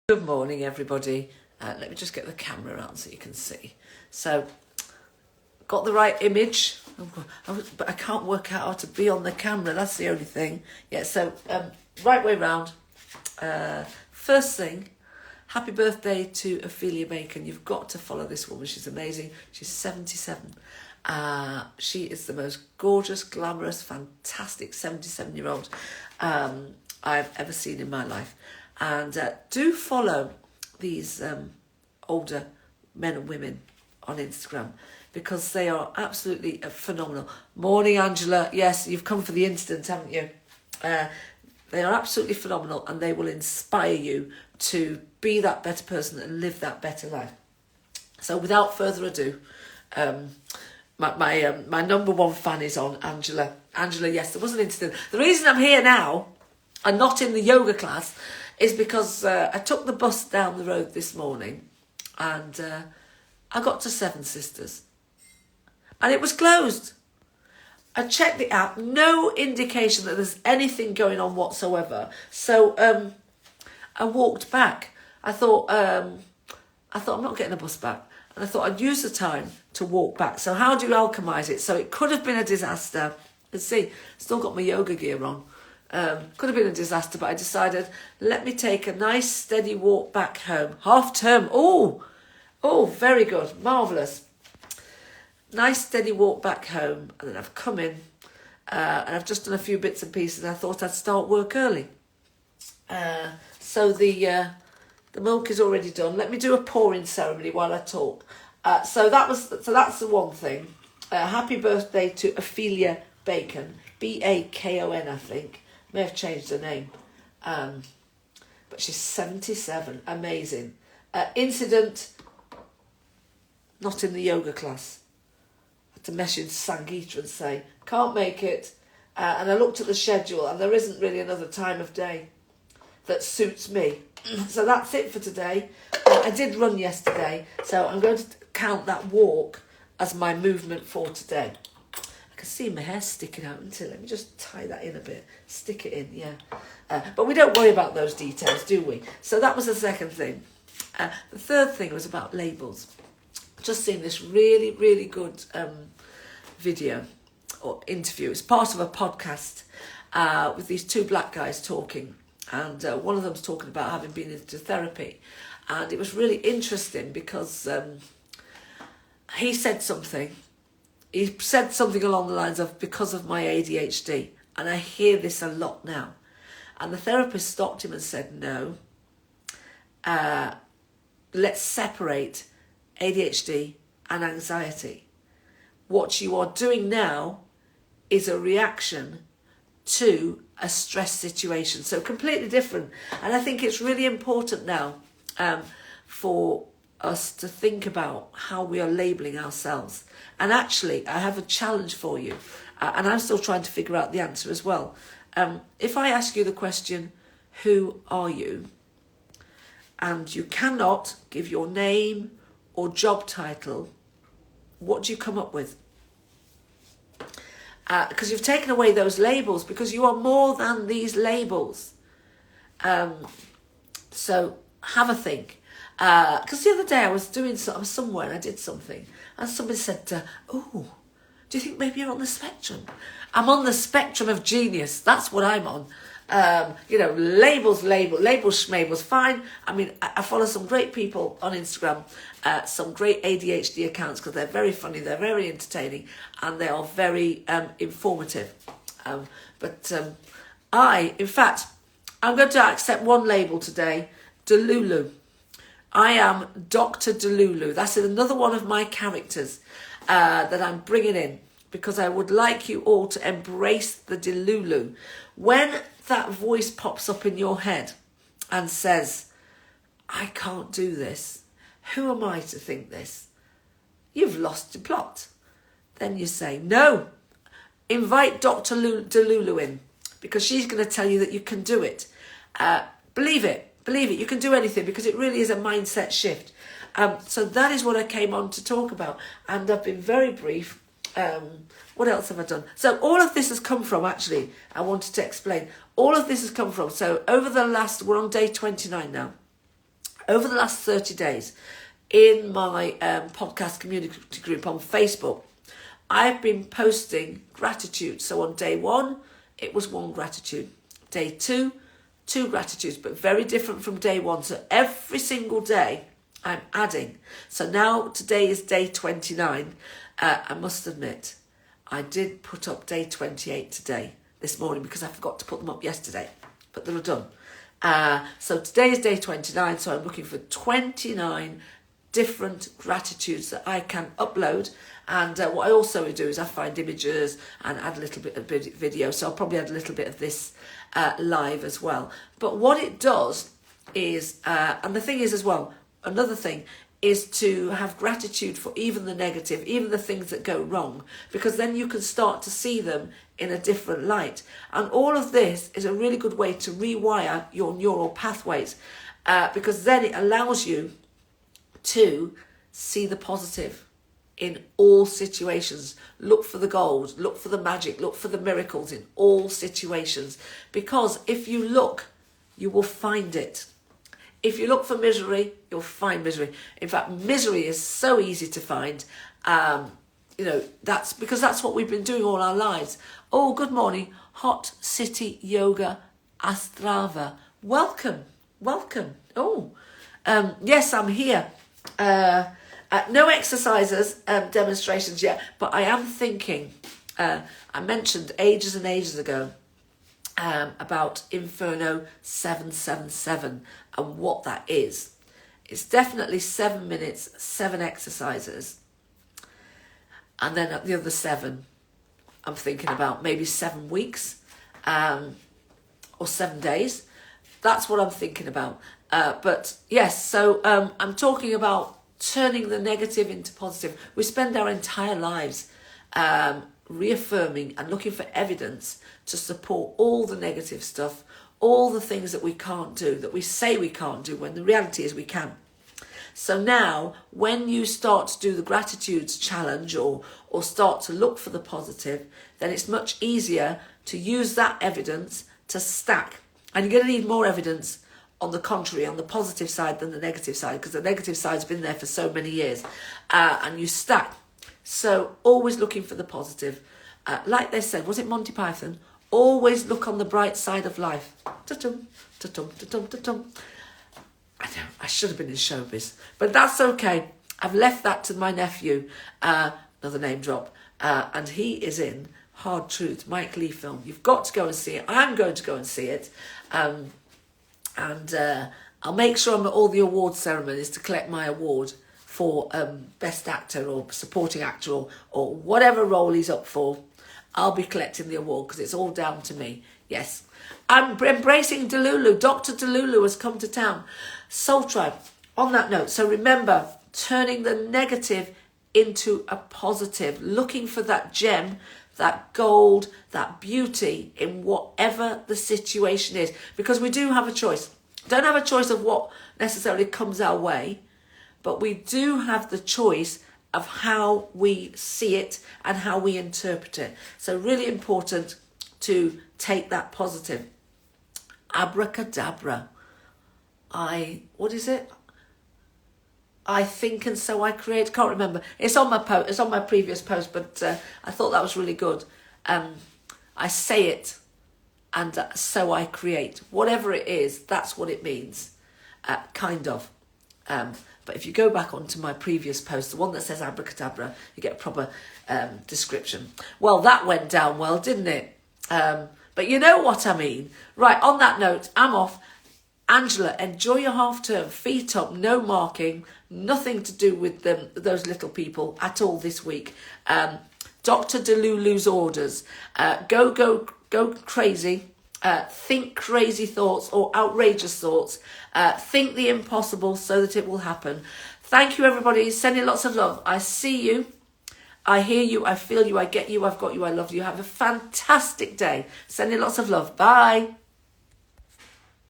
Good morning, everybody. Let me just get the camera out so you can see. So, got the right image, but I can't work out how to be on the camera. That's the only thing. Yeah, so right way round. First thing, happy birthday to Ophelia Bacon. You've got to follow this woman. She's amazing. She's 77. She is the most gorgeous, glamorous, fantastic 77-year-old I've ever seen in my life. And do follow these older men and women on Instagram because they are absolutely phenomenal. Morning, Angela. Yes, you've come for the instant, haven't you? They are absolutely phenomenal and they will inspire you to be that better person and live that better life. So without further ado, my number one fan is on Angela. Angela, yes, there was an incident. The reason I'm here now and not in the yoga class is because I took the bus down the road this morning and I got to Seven Sisters and it was closed. I checked the app, no indication that there's anything going on whatsoever. So I walked back. I thought I'm not getting a bus back. And I thought I'd use the time to walk back. So how do you alchemize it? So it could have been a disaster. You can see, still got my yoga gear on. Could have been a disaster, but I decided, let me take a nice steady walk back home. Half term. Oh, very good. Marvellous. Nice steady walk back home. And then I've come in and I've just done a few bits and pieces and I thought I'd start work early. So the milk is already done. Let me do a pouring ceremony while I talk. So that's the one thing. Happy birthday to Ophelia Bacon. Bacon, I think. May have changed her name. But she's 77. Amazing. Incident, not in the yoga class. I had to message Sangeeta and say, can't make it. And I looked at the schedule and there isn't really another time of day that suits me. So that's it for today. I did run yesterday, so I'm going to count that walk as my movement for today. I can see my hair sticking out until, let me just tie that in a bit. Stick it in, yeah. But we don't worry about those details, do we? So that was the second thing. The third thing was about labels. Just seen this really, really good video or interview. It's part of a podcast with these two black guys talking. And one of them's talking about having been into therapy. And it was really interesting because he said something. He said something along the lines of, because of my ADHD. And I hear this a lot now. And the therapist stopped him and said, no, let's separate ADHD and anxiety. What you are doing now is a reaction to a stress situation. So completely different. And I think it's really important now for us to think about how we are labelling ourselves. And actually, I have a challenge for you. And I'm still trying to figure out the answer as well. If I ask you the question, who are you? And you cannot give your name or job title, what do you come up with? Because you've taken away those labels, because you are more than these labels. So have a think. Because the other day I was somewhere and I did something and somebody said, oh, do you think maybe you're on the spectrum? I'm on the spectrum of genius. That's what I'm on. Labels, schmabels, fine. I mean, I follow some great people on Instagram, some great ADHD accounts because they're very funny, they're very entertaining, and they are very informative. I'm going to accept one label today, Delulu. I am Dr. Delulu. That's another one of my characters that I'm bringing in because I would like you all to embrace the Delulu. When that voice pops up in your head and says, I can't do this. Who am I to think this? You've lost your plot. Then you say, no, invite Dr. Delulu in because she's going to tell you that you can do it. Believe it. You can do anything because it really is a mindset shift. So that is what I came on to talk about. And I've been very brief. What else have I done? So all of this has come from, actually, I wanted to explain. All of this has come from, so over the last, we're on day 29 now. over the last 30 days in my podcast community group on Facebook, I've been posting gratitude. So on day 1, it was 1 gratitude. Day 2, 2 gratitudes, but very different from day 1. So every single day I'm adding. So now today is day 29. I must admit, I did put up day 28 this morning, because I forgot to put them up yesterday, but they're done. So today is day 29, so I'm looking for 29 different gratitudes that I can upload. And what I also do is I find images and add a little bit of video. So I'll probably add a little bit of this live as well. But what it does is, and the thing is as well, another thing is to have gratitude for even the negative, even the things that go wrong, because then you can start to see them in a different light. And all of this is a really good way to rewire your neural pathways, because then it allows you to see the positive in all situations. Look for the gold, look for the magic, look for the miracles in all situations. Because if you look, you will find it. If you look for misery, you'll find misery. In fact, misery is so easy to find. That's because that's what we've been doing all our lives. Oh, good morning. Hot City Yoga Astrava. Welcome. Oh, yes, I'm here. No exercises, demonstrations yet, but I am thinking, I mentioned ages and ages ago about Inferno 777 and what that is. It's definitely 7 minutes, 7 exercises. And then at the other 7, I'm thinking about maybe 7 weeks or 7 days. That's what I'm thinking about. But yes, so I'm talking about turning the negative into positive. We spend our entire lives reaffirming and looking for evidence to support all the negative stuff, all the things that we can't do, that we say we can't do, when the reality is we can. So now, when you start to do the gratitudes challenge or start to look for the positive, then it's much easier to use that evidence to stack. And you're going to need more evidence on the contrary, on the positive side than the negative side, because the negative side's been there for so many years, and you stack. So always looking for the positive. Like they said, was it Monty Python? Always look on the bright side of life. Ta-tum, ta-tum, ta-tum, ta-tum. I know, I should have been in showbiz, but that's okay. I've left that to my nephew, another name drop, and he is in Hard Truth, Mike Leigh film. You've got to go and see it. I'm going to go and see it. And I'll make sure I'm at all the award ceremonies to collect my award for Best Actor or Supporting Actor or whatever role he's up for. I'll be collecting the award because it's all down to me. Yes. I'm embracing Delulu. Dr. Delulu has come to town. Soul Tribe, on that note, so remember, turning the negative into a positive, looking for that gem, that gold, that beauty in whatever the situation is, because we do have a choice. Don't have a choice of what necessarily comes our way, but we do have the choice of how we see it and how we interpret it. So really important to take that positive. Abracadabra. What is it? I think and so I create. Can't remember. It's on my post. It's on my previous post, but I thought that was really good. I say it, and so I create. Whatever it is, that's what it means. Kind of. But if you go back onto my previous post, the one that says abracadabra, you get a proper description. Well, that went down well, didn't it? But you know what I mean. Right, on that note, I'm off. Angela, enjoy your half term. Feet up, no marking, nothing to do with those little people at all this week. Dr. Delulu's orders. Go crazy. Think crazy thoughts or outrageous thoughts. Think the impossible so that it will happen. Thank you, everybody. Sending lots of love. I see you. I hear you. I feel you. I get you. I've got you. I love you. Have a fantastic day. Sending lots of love. Bye.